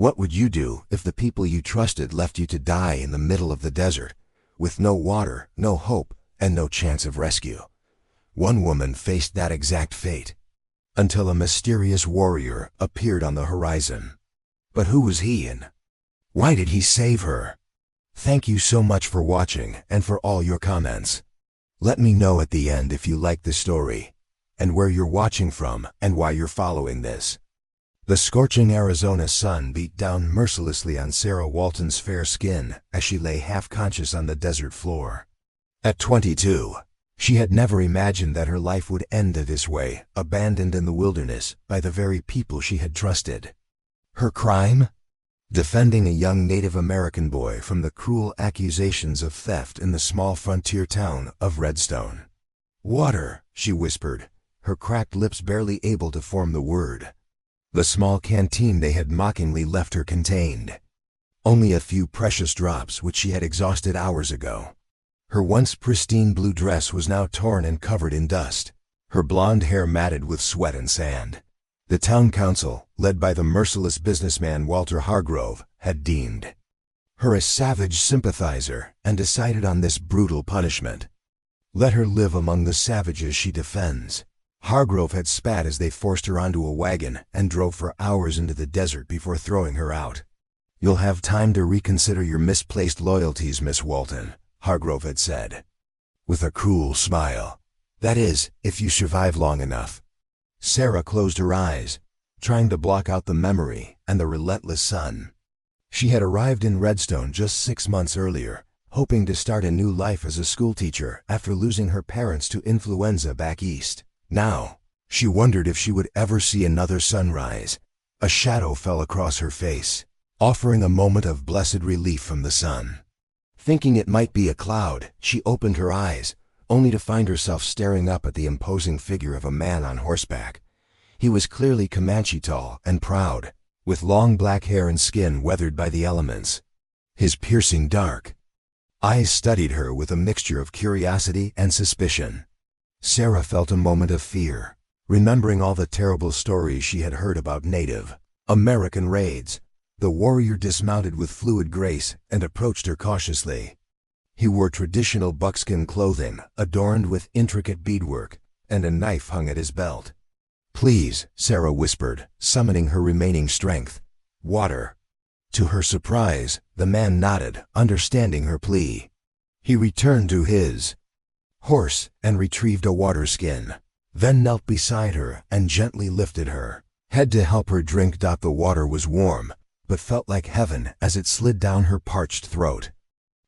What would you do if the people you trusted left you to die in the middle of the desert, with no water, no hope, and no chance of rescue? One woman faced that exact fate, until a mysterious warrior appeared on the horizon. But who was he, and why did he save her? Thank you so much for watching and for all your comments. Let me know at the end if you liked the story, and where you're watching from and why you're following this. The scorching Arizona sun beat down mercilessly on Sarah Walton's fair skin as she lay half-conscious on the desert floor. At 22, she had never imagined that her life would end this way, abandoned in the wilderness by the very people she had trusted. Her crime? Defending a young Native American boy from the cruel accusations of theft in the small frontier town of Redstone. "Water," she whispered, her cracked lips barely able to form the word. The small canteen they had mockingly left her contained only a few precious drops which she had exhausted hours ago. Her once pristine blue dress was now torn and covered in dust, her blonde hair matted with sweat and sand. The town council, led by the merciless businessman Walter Hargrove, had deemed her a savage sympathizer and decided on this brutal punishment. Let her live among the savages she defends. Hargrove had spat as they forced her onto a wagon and drove for hours into the desert before throwing her out. "You'll have time to reconsider your misplaced loyalties, Miss Walton," Hargrove had said, with a cruel smile. "That is, if you survive long enough." Sarah closed her eyes, trying to block out the memory and the relentless sun. She had arrived in Redstone just 6 months earlier, hoping to start a new life as a schoolteacher after losing her parents to influenza back east. Now, she wondered if she would ever see another sunrise. A shadow fell across her face, offering a moment of blessed relief from the sun. Thinking it might be a cloud, she opened her eyes, only to find herself staring up at the imposing figure of a man on horseback. He was clearly Comanche tall and proud, with long black hair and skin weathered by the elements. His piercing dark eyes studied her with a mixture of curiosity and suspicion. Sarah felt a moment of fear, remembering all the terrible stories she had heard about Native American raids. The warrior dismounted with fluid grace and approached her cautiously. He wore traditional buckskin clothing, adorned with intricate beadwork, and a knife hung at his belt. "Please," Sarah whispered, summoning her remaining strength. "Water." To her surprise, the man nodded, understanding her plea. He returned to his horse and retrieved a water skin, then knelt beside her and gently lifted her head to help her drink. The water was warm, but felt like heaven as it slid down her parched throat.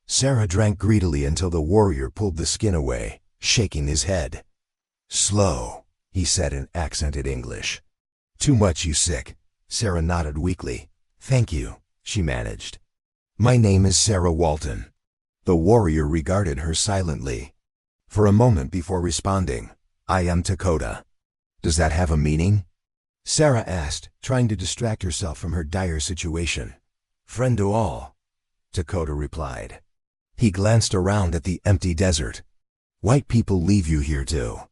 Sarah drank greedily until the warrior pulled the skin away, shaking his head. "Slow," he said in accented English. "Too much, you sick." Sarah nodded weakly. "Thank you," she managed. "My name is Sarah Walton." The warrior regarded her silently for a moment before responding. "I am Dakota." "Does that have a meaning?" Sarah asked, trying to distract herself from her dire situation. "Friend to all," Dakota replied. He glanced around at the empty desert. "White people leave you here to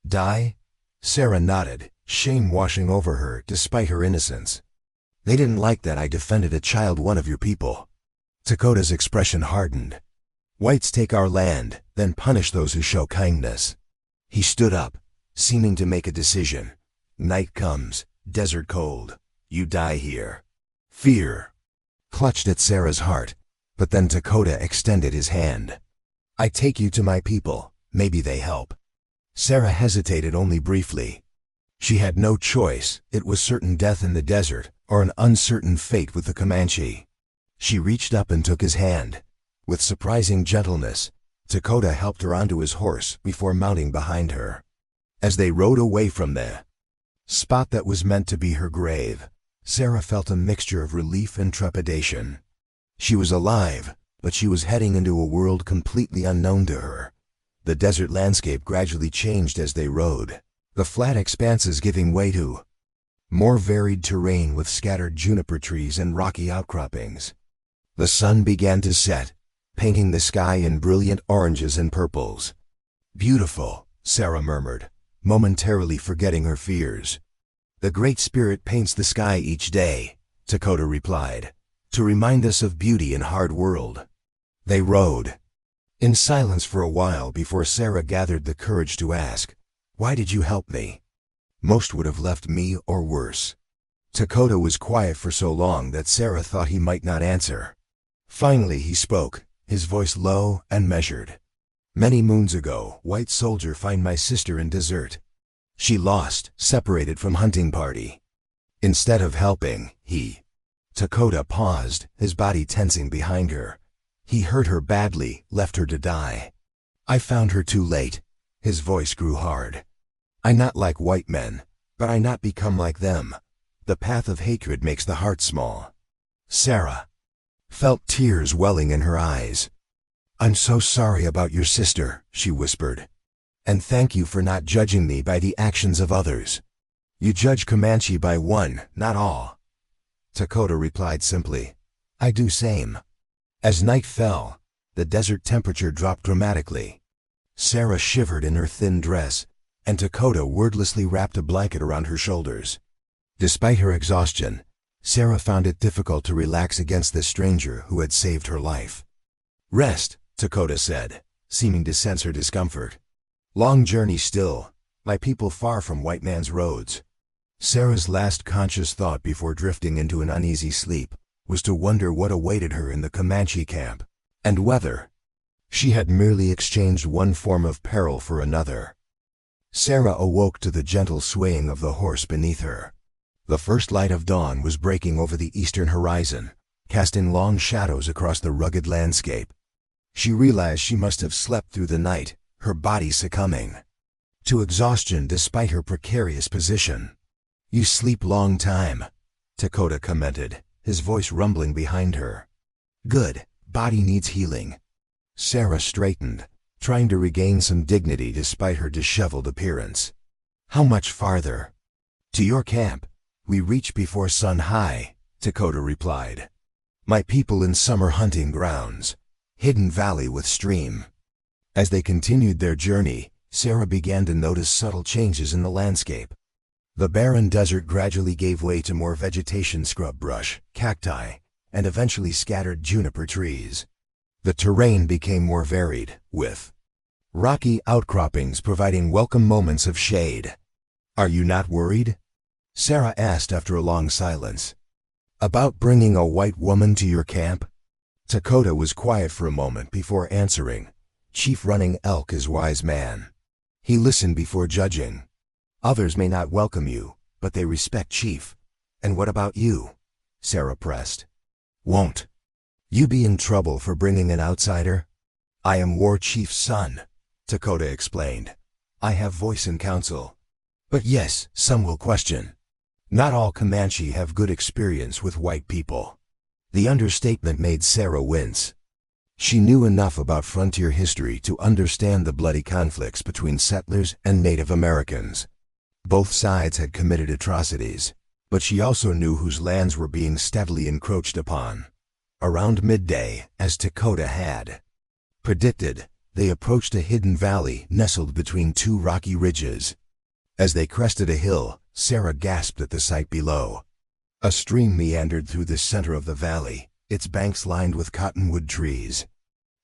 die?" Sarah nodded, shame washing over her despite her innocence. "They didn't like that I defended a child, one of your people." Dakota's expression hardened. "Whites take our land, then punish those who show kindness." He stood up, seeming to make a decision. "Night comes, desert cold. You die here." Fear clutched at Sarah's heart, but then Dakota extended his hand. "I take you to my people. Maybe they help." Sarah hesitated only briefly. She had no choice. It was certain death in the desert, or an uncertain fate with the Comanche. She reached up and took his hand. With surprising gentleness, Dakota helped her onto his horse before mounting behind her. As they rode away from the spot that was meant to be her grave, Sarah felt a mixture of relief and trepidation. She was alive, but she was heading into a world completely unknown to her. The desert landscape gradually changed as they rode, the flat expanses giving way to more varied terrain with scattered juniper trees and rocky outcroppings. The sun began to set, painting the sky in brilliant oranges and purples. "Beautiful," Sarah murmured, momentarily forgetting her fears. "The Great Spirit paints the sky each day," Dakota replied, "to remind us of beauty in hard world." They rode in silence for a while before Sarah gathered the courage to ask, "Why did you help me?" Most would have left me or worse. Dakota was quiet for so long that Sarah thought he might not answer. Finally he spoke, his voice low and measured. "Many moons ago, white soldier find my sister in desert. She lost, separated from hunting party. Instead of helping, Dakota paused, his body tensing behind her. He hurt her badly, left her to die. I found her too late." His voice grew hard. "I not like white men, but I not become like them. The path of hatred makes the heart small." Sarah felt tears welling in her eyes. "I'm so sorry about your sister," she whispered. "And thank you for not judging me by the actions of others. You judge Comanche by one, not all." Dakota replied simply, "I do same." As night fell, the desert temperature dropped dramatically. Sarah shivered in her thin dress, and Dakota wordlessly wrapped a blanket around her shoulders. Despite her exhaustion, Sarah found it difficult to relax against this stranger who had saved her life. "Rest," Dakota said, seeming to sense her discomfort. "Long journey still, my people far from white man's roads." Sarah's last conscious thought before drifting into an uneasy sleep was to wonder what awaited her in the Comanche camp, and whether she had merely exchanged one form of peril for another. Sarah awoke to the gentle swaying of the horse beneath her. The first light of dawn was breaking over the eastern horizon, casting long shadows across the rugged landscape. She realized she must have slept through the night, her body succumbing to exhaustion despite her precarious position. "You sleep long time," Dakota commented, his voice rumbling behind her. "Good, body needs healing." Sarah straightened, trying to regain some dignity despite her disheveled appearance. "How much farther?" "To your camp. We reach before sun high," Dakota replied. "My people in summer hunting grounds. Hidden valley with stream." As they continued their journey, Sarah began to notice subtle changes in the landscape. The barren desert gradually gave way to more vegetation, scrub brush, cacti, and eventually scattered juniper trees. The terrain became more varied, with rocky outcroppings providing welcome moments of shade. "Are you not worried?" Sarah asked after a long silence. "About bringing a white woman to your camp?" Dakota was quiet for a moment before answering. "Chief running elk is wise man. He listened before judging. Others may not welcome you, but they respect Chief." "And what about you?" Sarah pressed. "Won't you be in trouble for bringing an outsider?" "I am War Chief's son," Dakota explained. "I have voice in council. But yes, some will question. Not all Comanche have good experience with white people." The understatement made Sarah wince. She knew enough about frontier history to understand the bloody conflicts between settlers and Native Americans. Both sides had committed atrocities, but she also knew whose lands were being steadily encroached upon. Around midday, as Dakota had predicted, they approached a hidden valley nestled between two rocky ridges. As they crested a hill, Sarah gasped at the sight below. A stream meandered through the center of the valley, its banks lined with cottonwood trees.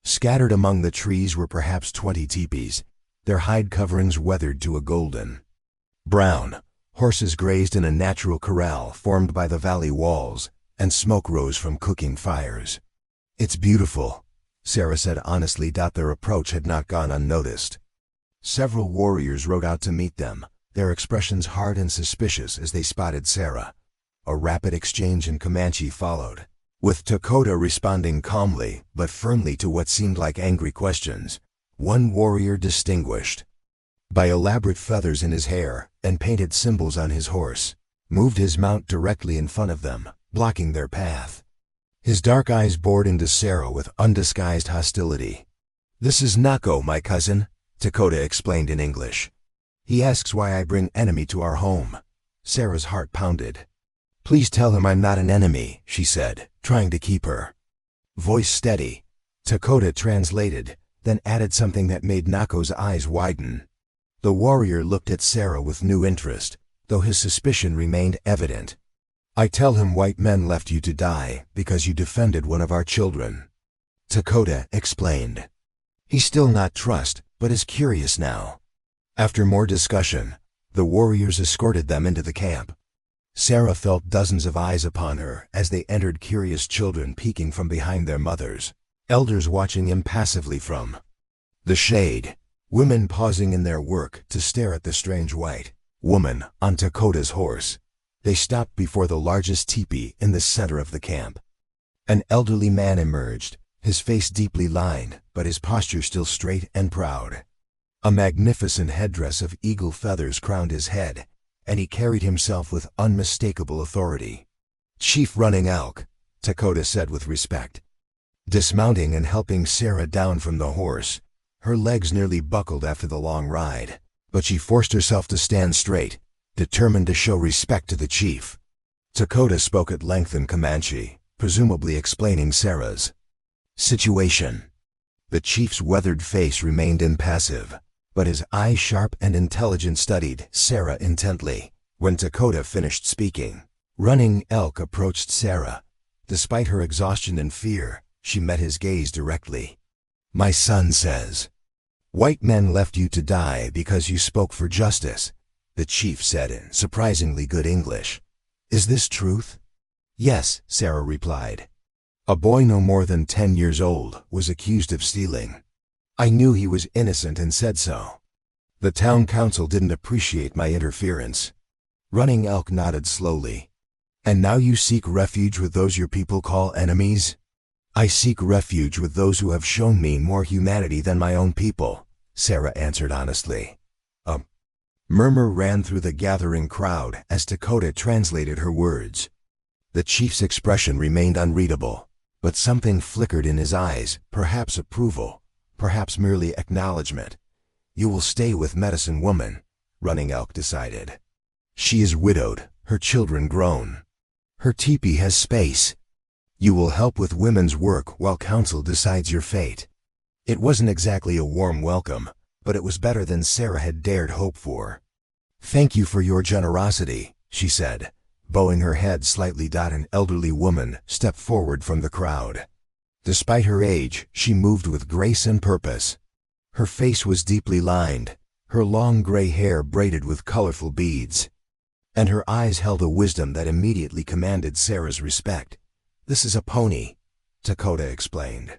Scattered among the trees were perhaps 20 teepees, their hide coverings weathered to a golden brown. Horses grazed in a natural corral formed by the valley walls, and smoke rose from cooking fires. "It's beautiful," Sarah said honestly. Their approach had not gone unnoticed. Several warriors rode out to meet them, their expressions hard and suspicious as they spotted Sarah. A rapid exchange in Comanche followed, with Dakota responding calmly but firmly to what seemed like angry questions. One warrior, distinguished by elaborate feathers in his hair and painted symbols on his horse, moved his mount directly in front of them, blocking their path. His dark eyes bored into Sarah with undisguised hostility. "This is Nako, my cousin," Dakota explained in English. "He asks why I bring enemy to our home." Sarah's heart pounded. "Please tell him I'm not an enemy," she said, trying to keep her voice steady. Dakota translated, then added something that made Nako's eyes widen. The warrior looked at Sarah with new interest, though his suspicion remained evident. I tell him white men left you to die because you defended one of our children. Dakota explained. He's still not trust, but is curious now. After more discussion, the warriors escorted them into the camp. Sarah felt dozens of eyes upon her as they entered, curious children peeking from behind their mothers, elders watching impassively from the shade, women pausing in their work to stare at the strange white woman on Dakota's horse. They stopped before the largest teepee in the center of the camp. An elderly man emerged, his face deeply lined, but his posture still straight and proud. A magnificent headdress of eagle feathers crowned his head, and he carried himself with unmistakable authority. Chief Running Elk, Dakota said with respect. Dismounting and helping Sarah down from the horse, her legs nearly buckled after the long ride, but she forced herself to stand straight, determined to show respect to the chief. Dakota spoke at length in Comanche, presumably explaining Sarah's situation. The chief's weathered face remained impassive, but his eyes, sharp and intelligent, studied Sarah intently. When Dakota finished speaking, Running Elk approached Sarah. Despite her exhaustion and fear, she met his gaze directly. My son says, white men left you to die because you spoke for justice, the chief said in surprisingly good English. Is this truth? Yes, Sarah replied. A boy no more than 10 years old was accused of stealing. I knew he was innocent and said so. The town council didn't appreciate my interference. Running Elk nodded slowly. And now you seek refuge with those your people call enemies? I seek refuge with those who have shown me more humanity than my own people, Sarah answered honestly. A murmur ran through the gathering crowd as Dakota translated her words. The chief's expression remained unreadable, but something flickered in his eyes, perhaps approval, perhaps merely acknowledgement. You will stay with Medicine Woman, Running Elk decided. She is widowed, her children grown. Her teepee has space. You will help with women's work while council decides your fate. It wasn't exactly a warm welcome, but it was better than Sarah had dared hope for. Thank you for your generosity, she said, bowing her head slightly. An elderly woman stepped forward from the crowd. Despite her age, she moved with grace and purpose. Her face was deeply lined, her long gray hair braided with colorful beads, and her eyes held a wisdom that immediately commanded Sarah's respect. This is a pony, Dakota explained.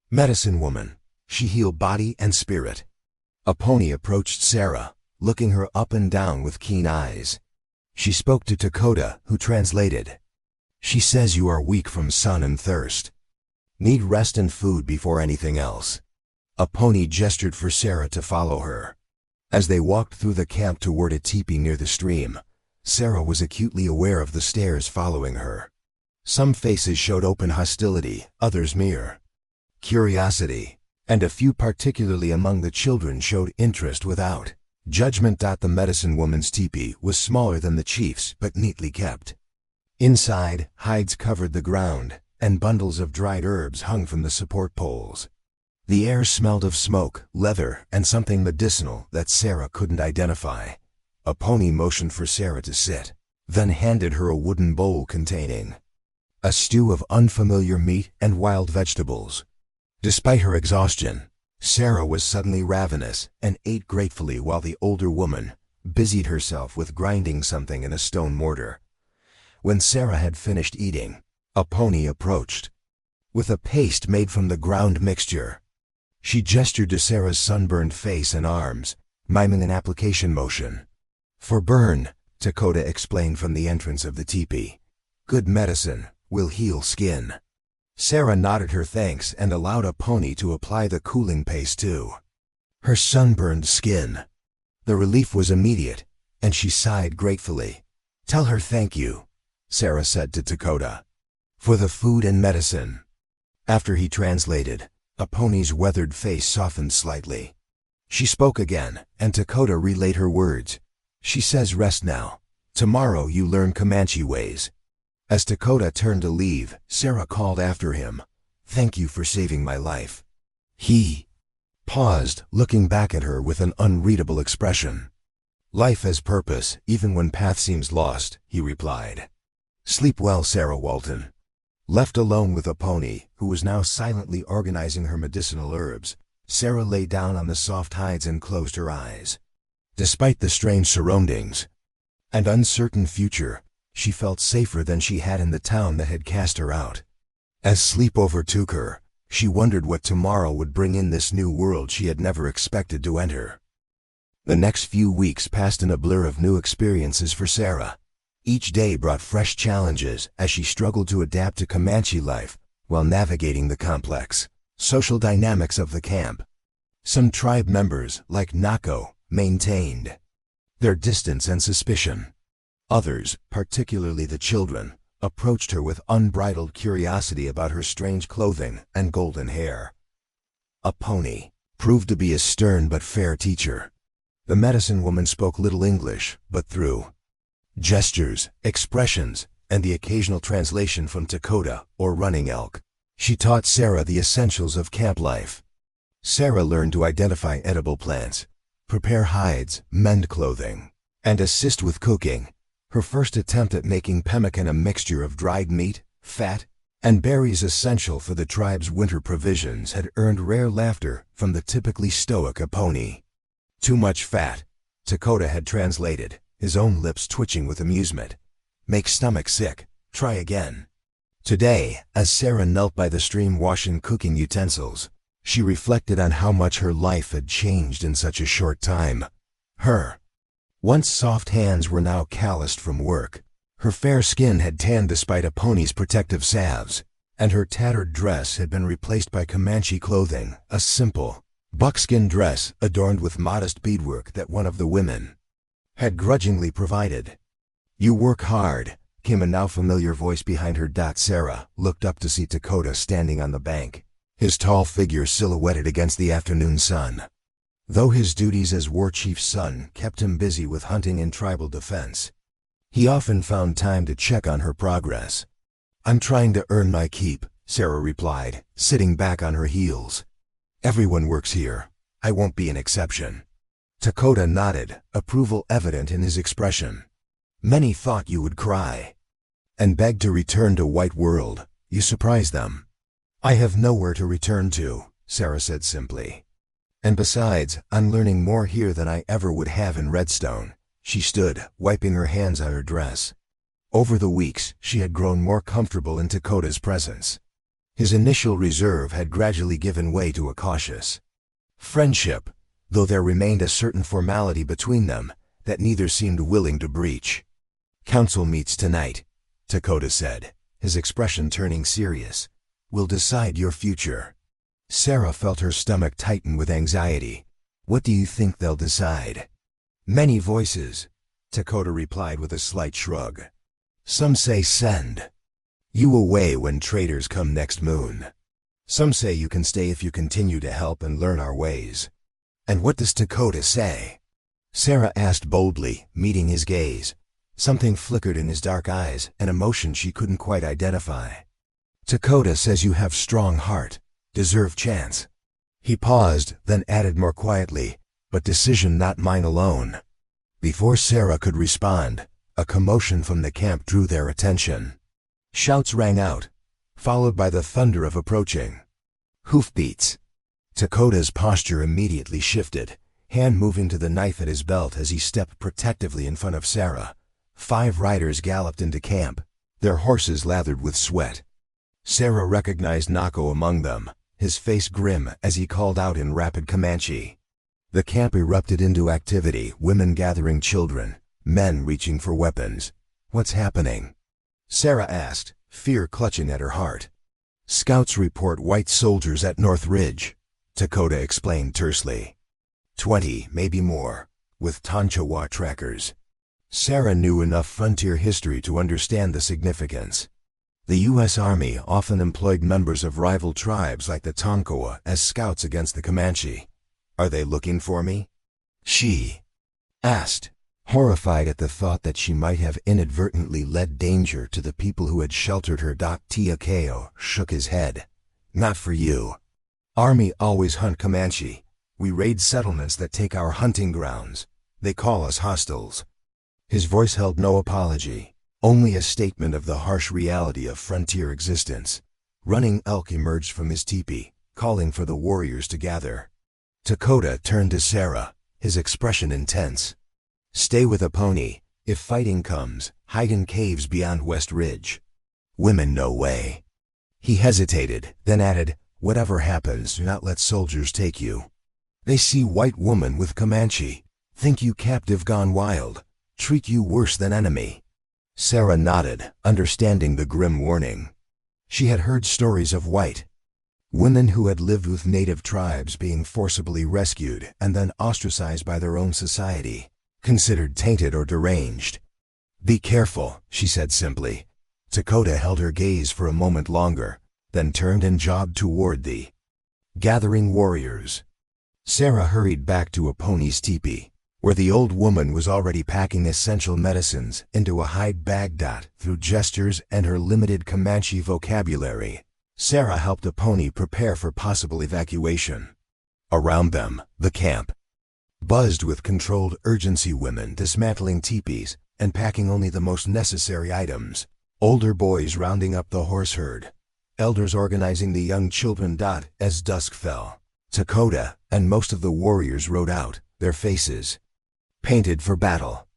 Medicine Woman. She healed body and spirit. A pony approached Sarah, looking her up and down with keen eyes. She spoke to Dakota, who translated. She says you are weak from sun and thirst. Need rest and food before anything else. A pony gestured for Sarah to follow her. As they walked through the camp toward a teepee near the stream, Sarah was acutely aware of the stares following her. Some faces showed open hostility, others mere curiosity, and a few, particularly among the children, showed interest without judgment. The Medicine Woman's teepee was smaller than the chief's, but neatly kept. Inside, hides covered the ground, and bundles of dried herbs hung from the support poles. The air smelled of smoke, leather, and something medicinal that Sarah couldn't identify. A pony motioned for Sarah to sit, then handed her a wooden bowl containing a stew of unfamiliar meat and wild vegetables. Despite her exhaustion, Sarah was suddenly ravenous and ate gratefully while the older woman busied herself with grinding something in a stone mortar. When Sarah had finished eating, a pony approached with a paste made from the ground mixture. She gestured to Sarah's sunburned face and arms, miming an application motion. For burn, Dakota explained from the entrance of the teepee. Good medicine will heal skin. Sarah nodded her thanks and allowed a pony to apply the cooling paste to her sunburned skin. The relief was immediate, and she sighed gratefully. Tell her thank you, Sarah said to Dakota, for the food and medicine. After he translated, a pony's weathered face softened slightly. She spoke again, and Dakota relayed her words. She says rest now. Tomorrow you learn Comanche ways. As Dakota turned to leave, Sarah called after him. Thank you for saving my life. He paused, looking back at her with an unreadable expression. Life has purpose, even when path seems lost, he replied. Sleep well, Sarah Walton. Left alone with a pony, who was now silently organizing her medicinal herbs, Sarah lay down on the soft hides and closed her eyes. Despite the strange surroundings and uncertain future, she felt safer than she had in the town that had cast her out. As sleep overtook her, she wondered what tomorrow would bring in this new world she had never expected to enter. The next few weeks passed in a blur of new experiences for Sarah. Each day brought fresh challenges as she struggled to adapt to Comanche life while navigating the complex social dynamics of the camp. Some tribe members, like Nako, maintained their distance and suspicion. Others, particularly the children, approached her with unbridled curiosity about her strange clothing and golden hair. A pony proved to be a stern but fair teacher. The medicine woman spoke little English, but through gestures, expressions, and the occasional translation from Dakota or running elk, she taught Sarah the essentials of camp life. Sarah learned to identify edible plants, prepare hides, mend clothing, and assist with cooking. Her first attempt at making pemmican, a mixture of dried meat, fat, and berries essential for the tribe's winter provisions, had earned rare laughter from the typically stoic pony. Too much fat, Dakota had translated, his own lips twitching with amusement. Make stomach sick, try again. Today, as Sarah knelt by the stream washing cooking utensils, she reflected on how much her life had changed in such a short time. Her once soft hands were now calloused from work. Her fair skin had tanned despite a pony's protective salves, and her tattered dress had been replaced by Comanche clothing, a simple buckskin dress adorned with modest beadwork that one of the women had grudgingly provided. "You work hard," came a now familiar voice behind her. Sarah looked up to see Dakota standing on the bank, his tall figure silhouetted against the afternoon sun. Though his duties as war chief's son kept him busy with hunting and tribal defense, he often found time to check on her progress. "I'm trying to earn my keep," Sarah replied, sitting back on her heels. "Everyone works here. I won't be an exception." Dakota nodded, approval evident in his expression. "Many thought you would cry and beg to return to White World. You surprised them." "I have nowhere to return to," Sarah said simply. "And besides, I'm learning more here than I ever would have in Redstone." She stood, wiping her hands on her dress. Over the weeks, she had grown more comfortable in Dakota's presence. His initial reserve had gradually given way to a cautious friendship, though there remained a certain formality between them that neither seemed willing to breach. "Council meets tonight," Dakota said, his expression turning serious. "We'll decide your future." Sarah felt her stomach tighten with anxiety. "What do you think they'll decide?" "Many voices," Dakota replied with a slight shrug. "Some say send you away when traders come next moon. Some say you can stay if you continue to help and learn our ways." "And what does Dakota say?" Sarah asked boldly, meeting his gaze. Something flickered in his dark eyes, an emotion she couldn't quite identify. "Dakota says you have strong heart, deserve chance." He paused, then added more quietly, "But decision not mine alone." Before Sarah could respond, a commotion from the camp drew their attention. Shouts rang out, followed by the thunder of approaching hoofbeats. Dakota's posture immediately shifted, hand moving to the knife at his belt as he stepped protectively in front of Sarah. 5 riders galloped into camp, their horses lathered with sweat. Sarah recognized Nako among them, his face grim as he called out in rapid Comanche. The camp erupted into activity, women gathering children, men reaching for weapons. "What's happening?" Sarah asked, fear clutching at her heart. "Scouts report white soldiers at North Ridge," Dakota explained tersely. 20, maybe more, with Tonkawa trackers. Sarah knew enough frontier history to understand the significance. The U.S. Army often employed members of rival tribes like the Tonkawa as scouts against the Comanche. "Are they looking for me?" she asked, horrified at the thought that she might have inadvertently led danger to the people who had sheltered her. Tiakeo shook his head. "Not for you. Army always hunt Comanche. We raid settlements that take our hunting grounds. They call us hostiles." His voice held no apology, only a statement of the harsh reality of frontier existence. Running Elk emerged from his teepee, calling for the warriors to gather. Dakota turned to Sarah, his expression intense. "Stay with a pony. If fighting comes, hide in caves beyond West Ridge. Women, no way." He hesitated, then added, "Whatever happens, do not let soldiers take you. They see white woman with Comanche, think you captive gone wild, treat you worse than enemy." Sarah nodded, understanding the grim warning. She had heard stories of white women who had lived with native tribes being forcibly rescued and then ostracized by their own society, considered tainted or deranged. "Be careful," she said simply. Dakota held her gaze for a moment longer, then turned and jogged toward the gathering warriors. Sarah hurried back to a pony's teepee, where the old woman was already packing essential medicines into a hide bag. Through gestures and her limited Comanche vocabulary, Sarah helped the pony prepare for possible evacuation. Around them, the camp buzzed with controlled urgency, women dismantling teepees and packing only the most necessary items, older boys rounding up the horse herd, elders organizing the young children. As dusk fell, Dakota and most of the warriors rode out, their faces painted for battle.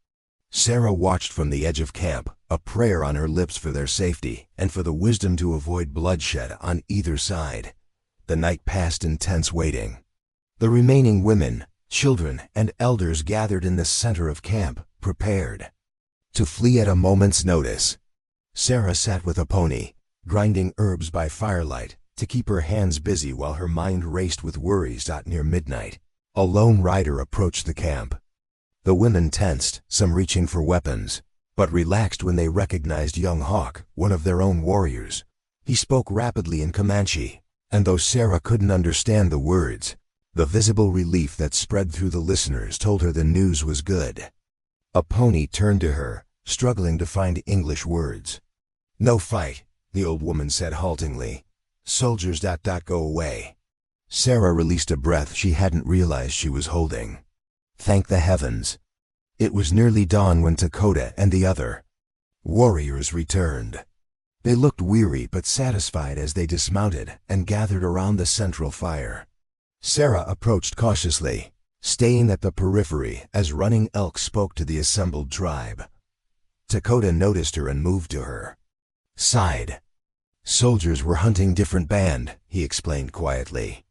Sarah watched from the edge of camp, a prayer on her lips for their safety and for the wisdom to avoid bloodshed on either side. The night passed in tense waiting. The remaining women, children, and elders gathered in the center of camp, prepared to flee at a moment's notice. Sarah sat with a pony, grinding herbs by firelight to keep her hands busy while her mind raced with worries. Near midnight, a lone rider approached the camp. The women tensed, some reaching for weapons, but relaxed when they recognized young Hawk, one of their own warriors. He spoke rapidly in Comanche, and though Sarah couldn't understand the words, the visible relief that spread through the listeners told her the news was good. A pony turned to her, struggling to find English words. "No fight," the old woman said haltingly. "Soldiers. Go away." Sarah released a breath she hadn't realized she was holding. Thank the heavens. It was nearly dawn when Dakota and the other warriors returned. They looked weary but satisfied as they dismounted and gathered around the central fire. Sarah approached cautiously, staying at the periphery as Running Elk spoke to the assembled tribe. Dakota noticed her and moved to her side. "Soldiers were hunting different band," he explained quietly.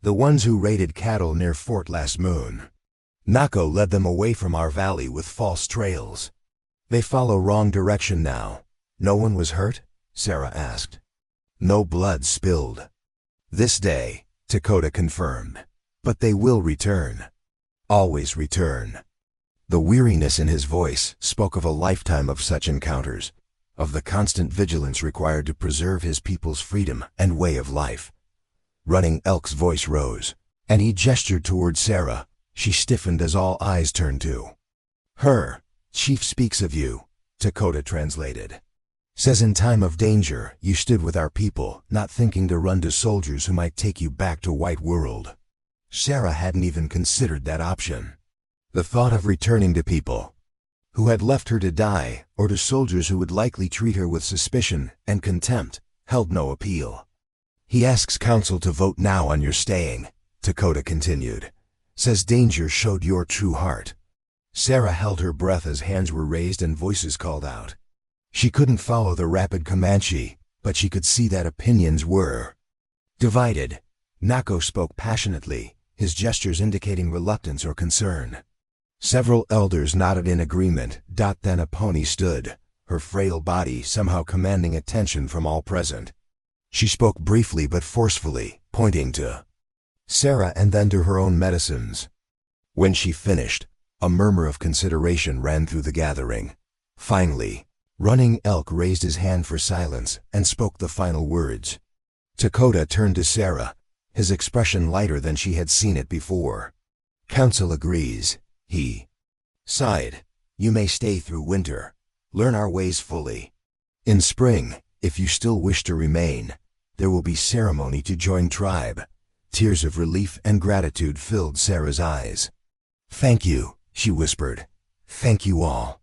"The ones who raided cattle near Fort last moon. Nako led them away from our valley with false trails. They follow wrong direction now." "No one was hurt?" Sarah asked. "No blood spilled this day," Dakota confirmed. "But they will return. Always return." The weariness in his voice spoke of a lifetime of such encounters, of the constant vigilance required to preserve his people's freedom and way of life. Running Elk's voice rose, and he gestured toward Sarah. She stiffened as all eyes turned to her. "Chief speaks of you," Dakota translated. "Says in time of danger, you stood with our people, not thinking to run to soldiers who might take you back to White World." Sarah hadn't even considered that option. The thought of returning to people who had left her to die, or to soldiers who would likely treat her with suspicion and contempt, held no appeal. "He asks council to vote now on your staying," Dakota continued. "Says danger showed your true heart." Sarah held her breath as hands were raised and voices called out. She couldn't follow the rapid Comanche, but she could see that opinions were divided. Nako spoke passionately, his gestures indicating reluctance or concern. Several elders nodded in agreement. Then a pony stood, her frail body somehow commanding attention from all present. She spoke briefly but forcefully, pointing to Sarah and then to her own medicines. When she finished, a murmur of consideration ran through the gathering. Finally, Running Elk raised his hand for silence and spoke the final words. Dakota turned to Sarah, his expression lighter than she had seen it before. "Council agrees," he sighed. "You may stay through winter, learn our ways fully. In spring, if you still wish to remain, there will be ceremony to join tribe." Tears of relief and gratitude filled Sarah's eyes. "Thank you," she whispered. "Thank you all."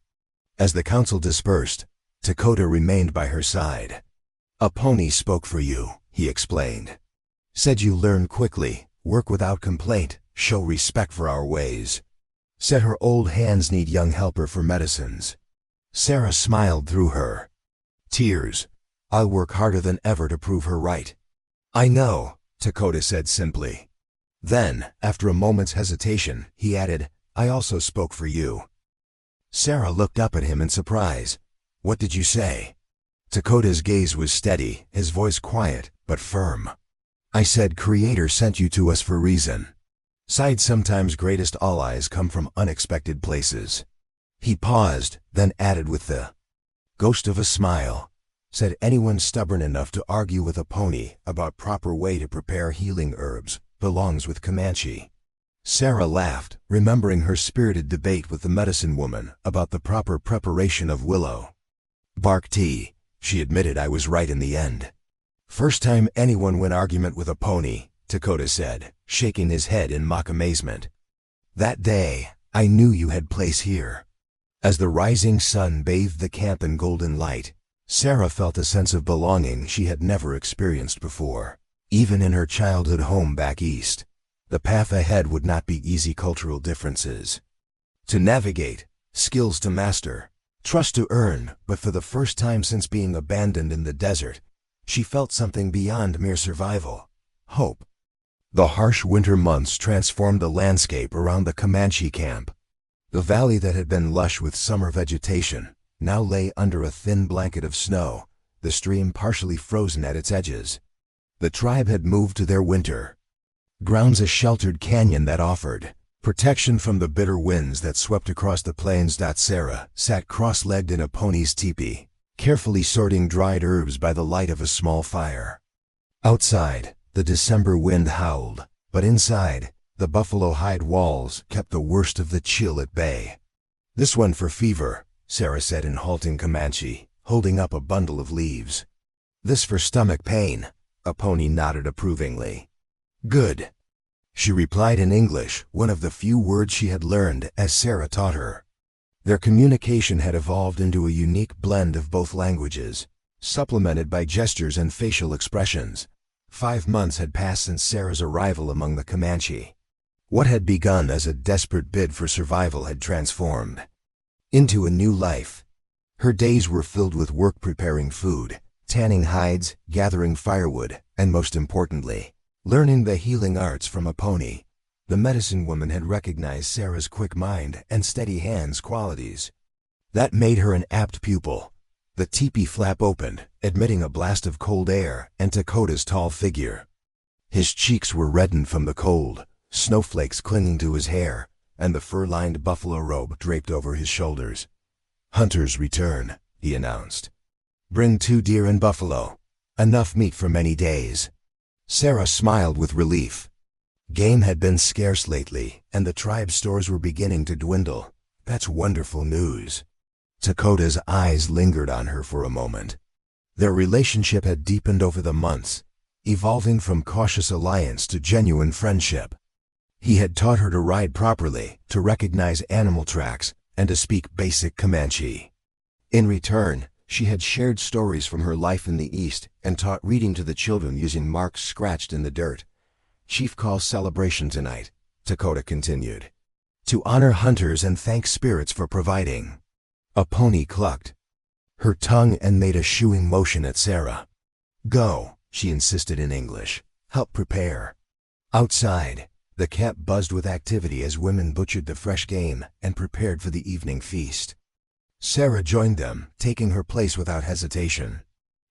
As the council dispersed, Dakota remained by her side. A pony spoke for you, he explained. Said you learn quickly, work without complaint, show respect for our ways. Said her old hands need young helper for medicines. Sarah smiled through her tears. I'll work harder than ever to prove her right. I know, Dakota said simply. Then, after a moment's hesitation, he added, I also spoke for you. Sarah looked up at him in surprise. What did you say? Dakota's gaze was steady, his voice quiet, but firm. I said Creator sent you to us for reason. Sighed sometimes greatest allies come from unexpected places. He paused, then added with the ghost of a smile. Said anyone stubborn enough to argue with a pony about proper way to prepare healing herbs belongs with Comanche. Sarah laughed, remembering her spirited debate with the medicine woman about the proper preparation of willow bark tea. She admitted I was right in the end. First time anyone win argument with a pony, Dakota said, shaking his head in mock amazement. That day, I knew you had place here. As the rising sun bathed the camp in golden light, Sarah felt a sense of belonging she had never experienced before. Even in her childhood home back east, the path ahead would not be easy. Cultural differences to navigate, skills to master, trust to earn, but for the first time since being abandoned in the desert, she felt something beyond mere survival, hope. The harsh winter months transformed the landscape around the Comanche camp. The valley that had been lush with summer vegetation now lay under a thin blanket of snow, the stream partially frozen at its edges. The tribe had moved to their winter grounds, a sheltered canyon that offered protection from the bitter winds that swept across the plains. Sarah sat cross-legged in a pony's teepee, carefully sorting dried herbs by the light of a small fire. Outside, the December wind howled, but inside, the buffalo hide walls kept the worst of the chill at bay. This one for fever, Sarah said in halting Comanche, holding up a bundle of leaves. This for stomach pain, a pony nodded approvingly. Good, she replied in English, one of the few words she had learned as Sarah taught her. Their communication had evolved into a unique blend of both languages, supplemented by gestures and facial expressions. 5 months had passed since Sarah's arrival among the Comanche. What had begun as a desperate bid for survival had transformed into a new life. Her days were filled with work preparing food, tanning hides, gathering firewood, and most importantly, learning the healing arts from a pony. The medicine woman had recognized Sarah's quick mind and steady hands qualities. That made her an apt pupil. The teepee flap opened, admitting a blast of cold air and Dakota's tall figure. His cheeks were reddened from the cold, snowflakes clinging to his hair, and the fur-lined buffalo robe draped over his shoulders. Hunters return, he announced. Bring 2 deer and buffalo. Enough meat for many days. Sarah smiled with relief. Game had been scarce lately, and the tribe's stores were beginning to dwindle. That's wonderful news. Dakota's eyes lingered on her for a moment. Their relationship had deepened over the months, evolving from cautious alliance to genuine friendship. He had taught her to ride properly, to recognize animal tracks, and to speak basic Comanche. In return, she had shared stories from her life in the East and taught reading to the children using marks scratched in the dirt. Chief calls celebration tonight, Dakota continued, to honor hunters and thank spirits for providing. A pony clucked her tongue and made a shooing motion at Sarah. Go, she insisted in English. Help prepare. Outside, the camp buzzed with activity as women butchered the fresh game and prepared for the evening feast. Sarah joined them, taking her place without hesitation.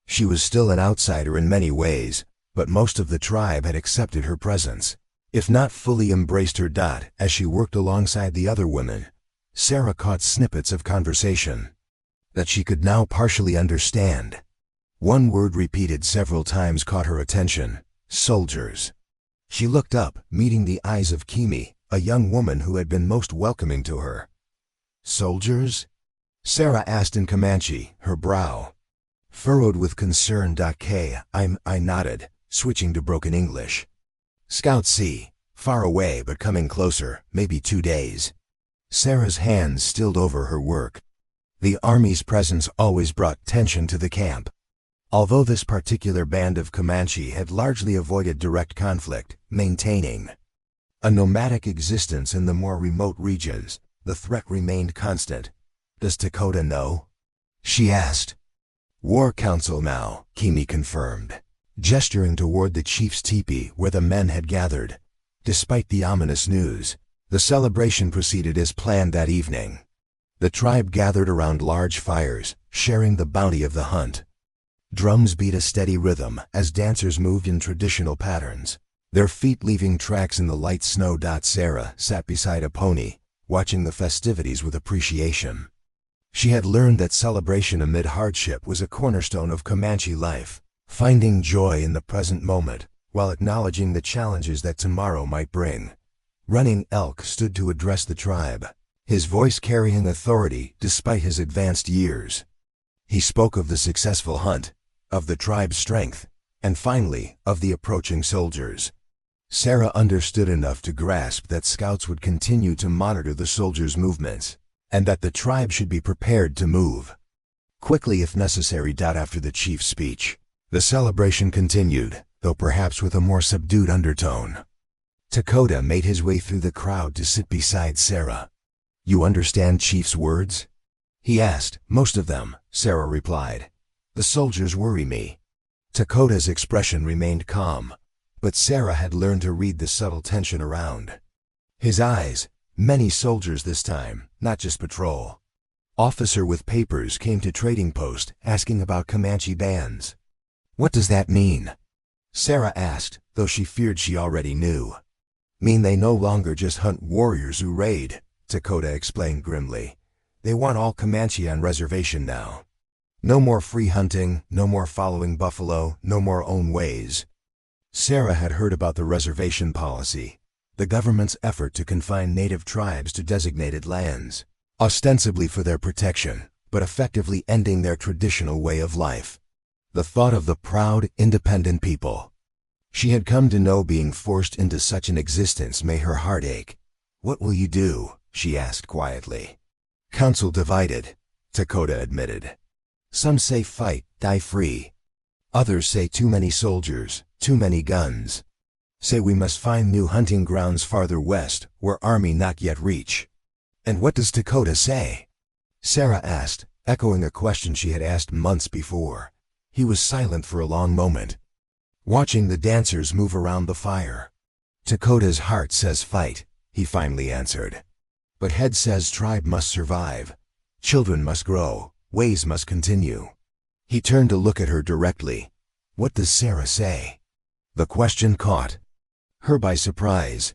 She was still an outsider in many ways, but most of the tribe had accepted her presence, if not fully embraced her. As she worked alongside the other women, Sarah caught snippets of conversation that she could now partially understand. One word repeated several times caught her attention: soldiers. She looked up, meeting the eyes of Kimi, a young woman who had been most welcoming to her. Soldiers? Sarah asked in Comanche, her brow furrowed with concern. I nodded, switching to broken English. Scouts see, far away but coming closer, maybe 2 days. Sarah's hands stilled over her work. The army's presence always brought tension to the camp. Although this particular band of Comanche had largely avoided direct conflict, maintaining a nomadic existence in the more remote regions, the threat remained constant. "Does Dakota know?" she asked. "War Council now," Kimi confirmed, gesturing toward the chief's teepee where the men had gathered. Despite the ominous news, the celebration proceeded as planned that evening. The tribe gathered around large fires, sharing the bounty of the hunt. Drums beat a steady rhythm as dancers moved in traditional patterns, their feet leaving tracks in the light snow. Sarah sat beside a pony, watching the festivities with appreciation. She had learned that celebration amid hardship was a cornerstone of Comanche life, finding joy in the present moment while acknowledging the challenges that tomorrow might bring. Running Elk stood to address the tribe, his voice carrying authority despite his advanced years. He spoke of the successful hunt, of the tribe's strength, and finally, of the approaching soldiers. Sarah understood enough to grasp that scouts would continue to monitor the soldiers' movements, and that the tribe should be prepared to move quickly if necessary. After the chief's speech, the celebration continued, though perhaps with a more subdued undertone. Dakota made his way through the crowd to sit beside Sarah. "You understand Chief's words?" he asked. "Most of them," Sarah replied. "The soldiers worry me." Dakota's expression remained calm, but Sarah had learned to read the subtle tension around his eyes. "Many soldiers this time, not just patrol." Officer with papers came to trading post asking about Comanche bands. "What does that mean?" Sarah asked, though she feared she already knew. "Mean they no longer just hunt warriors who raid," Dakota explained grimly. "They want all Comanche on reservation now. No more free hunting, no more following buffalo, no more own ways." Sarah had heard about the reservation policy, the government's effort to confine native tribes to designated lands, ostensibly for their protection, but effectively ending their traditional way of life. The thought of the proud, independent people she had come to know being forced into such an existence made her heart ache. "What will you do?" she asked quietly. "Council divided," Dakota admitted. "Some say fight, die free. Others say too many soldiers, too many guns. Say we must find new hunting grounds farther west, where army not yet reach." "And what does Dakota say?" Sarah asked, echoing a question she had asked months before. He was silent for a long moment, watching the dancers move around the fire. "Dakota's heart says fight," he finally answered. "But head says tribe must survive. Children must grow, ways must continue." He turned to look at her directly. "What does Sarah say?" The question caught her by surprise.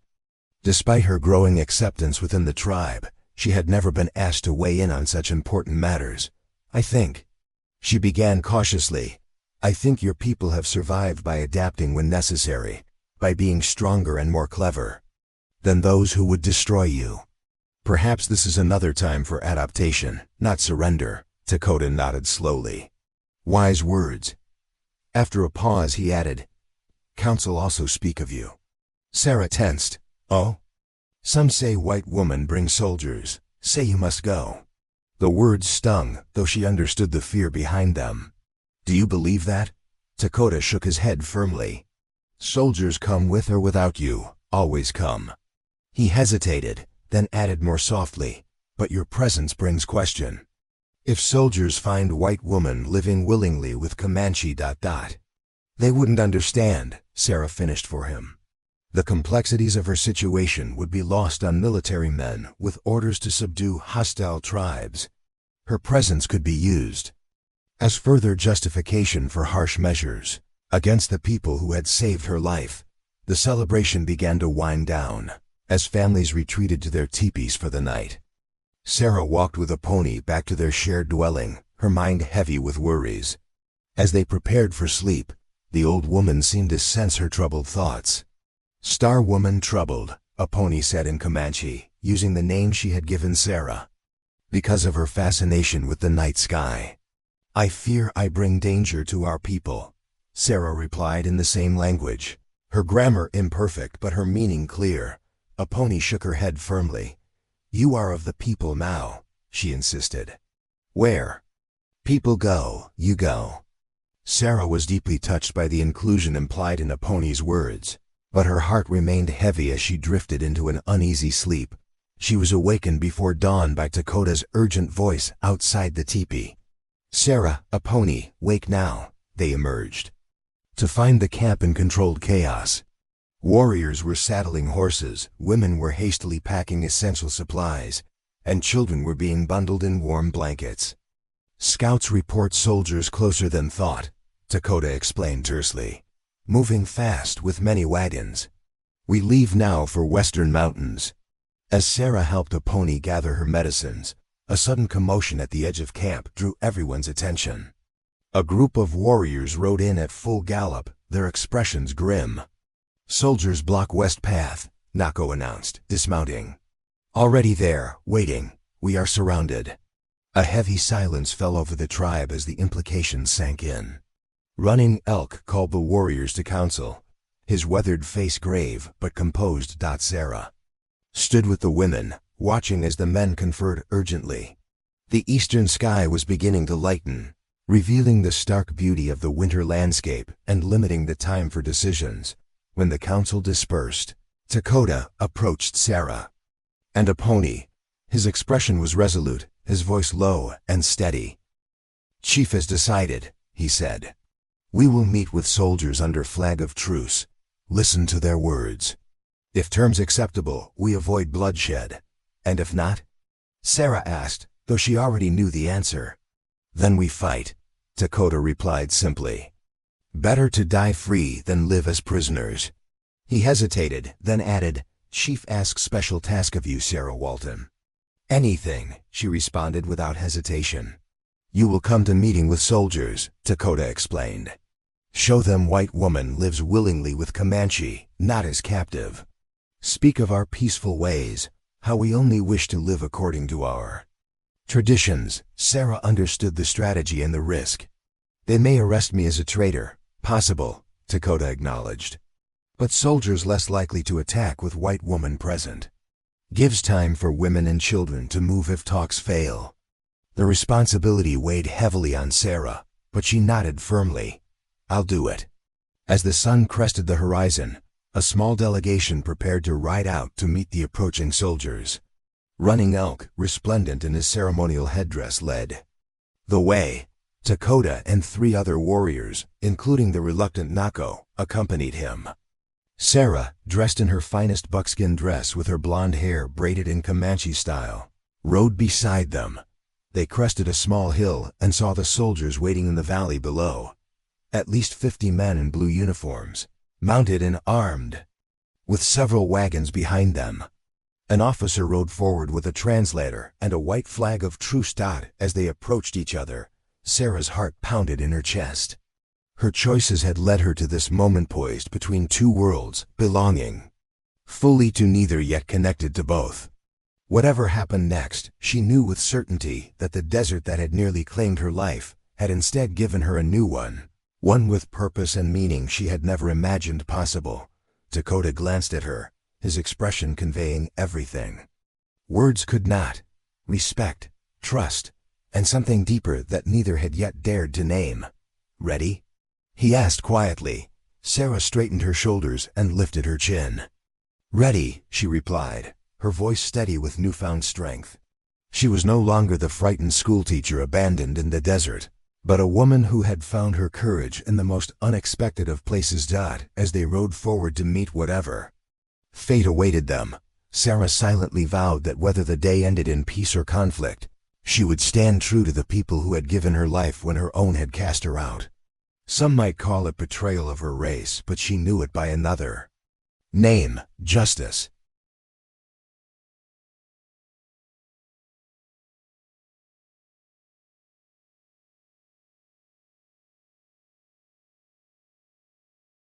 Despite her growing acceptance within the tribe, she had never been asked to weigh in on such important matters. "I think," she began cautiously, "I think your people have survived by adapting when necessary, by being stronger and more clever than those who would destroy you. Perhaps this is another time for adaptation, not surrender." Dakota nodded slowly. "Wise words." After a pause he added, "Council also speak of you." Sarah tensed. "Oh?" "Some say white woman brings soldiers, say you must go." The words stung, though she understood the fear behind them. "Do you believe that?" Dakota shook his head firmly. "Soldiers come with or without you, always come." He hesitated, then added more softly, "But your presence brings question. If soldiers find white woman living willingly with Comanche... They wouldn't understand," Sarah finished for him. "The complexities of her situation would be lost on military men with orders to subdue hostile tribes. Her presence could be used as further justification for harsh measures against the people who had saved her life." The celebration began to wind down as families retreated to their teepees for the night. Sarah walked with a pony back to their shared dwelling, her mind heavy with worries. As they prepared for sleep, the old woman seemed to sense her troubled thoughts. "Star woman troubled," a pony said in Comanche, using the name she had given Sarah because of her fascination with the night sky. "I fear I bring danger to our people," Sarah replied in the same language, her grammar imperfect but her meaning clear. A pony shook her head firmly. "You are of the people now," she insisted. Where people go, you go. Sarah was deeply touched by the inclusion implied in Aponi's words, but her heart remained heavy as she drifted into an uneasy sleep. She was awakened before dawn by Dakota's urgent voice outside the teepee. "Sarah, Aponi, wake now," they emerged. To find the camp in controlled chaos. Warriors were saddling horses, women were hastily packing essential supplies, and children were being bundled in warm blankets. "Scouts report soldiers closer than thought," Dakota explained tersely. "Moving fast with many wagons. We leave now for western mountains." As Sarah helped Aponi gather her medicines, a sudden commotion at the edge of camp drew everyone's attention. A group of warriors rode in at full gallop, their expressions grim. "Soldiers block west path," Nako announced, dismounting. "Already there, waiting. We are surrounded." A heavy silence fell over the tribe as the implications sank in. Running Elk called the warriors to council. His weathered face grave but composed. Sarah stood with the women, watching as the men conferred urgently. The eastern sky was beginning to lighten, revealing the stark beauty of the winter landscape and limiting the time for decisions. When the council dispersed, Dakota approached Sarah and Aponi. His expression was resolute, his voice low and steady. "Chief has decided," he said. "We will meet with soldiers under flag of truce. Listen to their words. If terms acceptable, we avoid bloodshed. And if not?" Sarah asked, though she already knew the answer. "Then we fight," Dakota replied simply. "Better to die free than live as prisoners." He hesitated, then added, "Chief asks special task of you, Sarah Walton." "Anything," she responded without hesitation. "You will come to meeting with soldiers," Dakota explained. "Show them white woman lives willingly with Comanche, not as captive. Speak of our peaceful ways, how we only wish to live according to our traditions." Sarah understood the strategy and the risk. "They may arrest me as a traitor." "Possible," Dakota acknowledged. "But soldiers less likely to attack with white woman present. Gives time for women and children to move if talks fail." The responsibility weighed heavily on Sarah, but she nodded firmly. "I'll do it." As the sun crested the horizon, a small delegation prepared to ride out to meet the approaching soldiers. Running Elk, resplendent in his ceremonial headdress, led the way. Dakota and 3 other warriors, including the reluctant Nako, accompanied him. Sarah, dressed in her finest buckskin dress with her blonde hair braided in Comanche style, rode beside them. They crested a small hill and saw the soldiers waiting in the valley below. At least 50 men in blue uniforms, mounted and armed, with several wagons behind them. An officer rode forward with a translator and a white flag of truce. As they approached each other, Sarah's heart pounded in her chest. Her choices had led her to this moment, poised between 2 worlds, belonging fully to neither yet connected to both. Whatever happened next, she knew with certainty that the desert that had nearly claimed her life had instead given her a new one with purpose and meaning she had never imagined possible. Dakota glanced at her, his expression conveying everything words could not: respect, trust, and something deeper that neither had yet dared to name. "Ready?" he asked quietly. Sarah straightened her shoulders and lifted her chin. "Ready," she replied, her voice steady with newfound strength. She was no longer the frightened schoolteacher abandoned in the desert, but a woman who had found her courage in the most unexpected of places. As they rode forward to meet whatever fate awaited them, Sarah silently vowed that whether the day ended in peace or conflict, she would stand true to the people who had given her life when her own had cast her out. Some might call it betrayal of her race, but she knew it by another name: justice.